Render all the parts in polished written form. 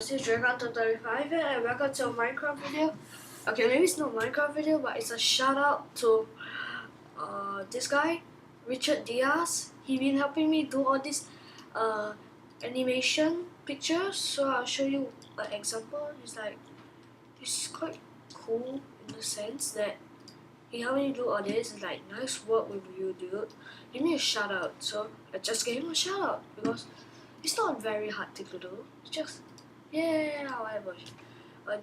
This is Dragon35 and welcome to a Minecraft video. Okay, maybe it's not a Minecraft video, but it's a shout out to this guy, Richard Diaz. He been helping me do all these animation pictures, so I'll show you an example. It's quite cool in the sense that he helped me do all this. It's like, nice work with you, dude. Give me a shout out. So I just gave him a shout out because it's not a very hard thing to do. It's just however.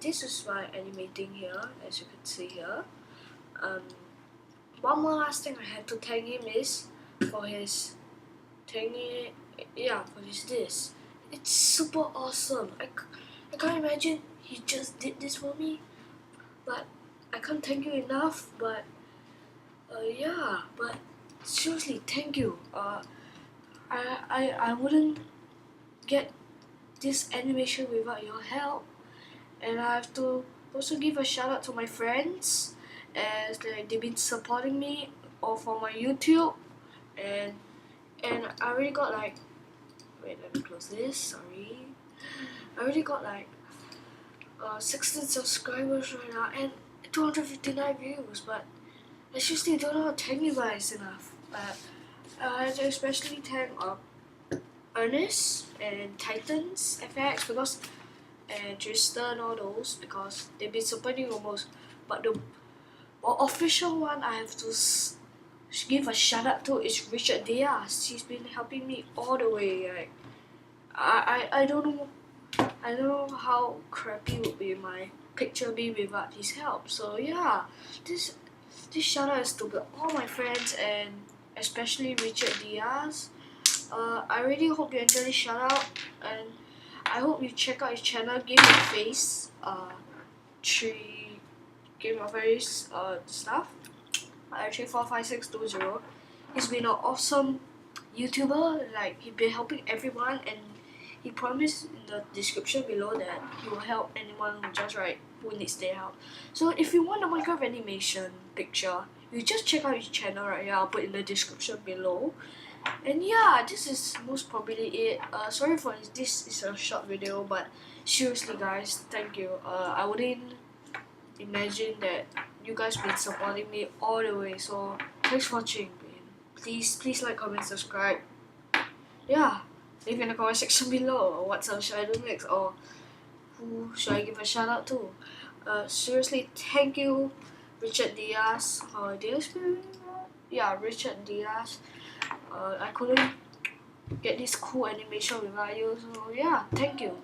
This is my animating here, as you can see here. One more last thing I have to thank him is for his thingy. Yeah, for this. It's super awesome. I can't imagine he just did this for me, but I can't thank you enough. But yeah, but seriously, thank you. I wouldn't get this animation without your help, and I have to also give a shout out to my friends as they've been supporting me or for my YouTube, and I already got like, wait, let me close this, sorry. I already got like 16 subscribers right now and 259 views, but I seriously don't know how to thank you guys enough. I have to especially thank Ernest and Titans FX because and Tristan, all those, because they've been supporting almost. But the official one I have to give a shout out to is Richard Diaz. He's been helping me all the way. Like, I don't know how crappy would be my picture be without his help. So yeah, this shout out is to all my friends and especially Richard Diaz. I really hope you enjoy this shout out, and I hope you check out his channel, Game of Face, Game of Face stuff, 345620. He's been an awesome YouTuber. Like, he's been helping everyone, and he promised in the description below that he will help anyone who needs their help. So if you want a Minecraft animation picture, you just check out his channel right here. I'll put in the description below. And yeah, this is most probably it. Sorry for this is a short video, but seriously guys, thank you. I wouldn't imagine that you guys been supporting me all the way, so thanks for watching. Please like, comment, subscribe. Yeah, leave in the comment section below what else should I do next, or who should I give a shout out to. Seriously, thank you Richard Diaz. Richard Diaz. I couldn't get this cool animation without you, so yeah, thank you.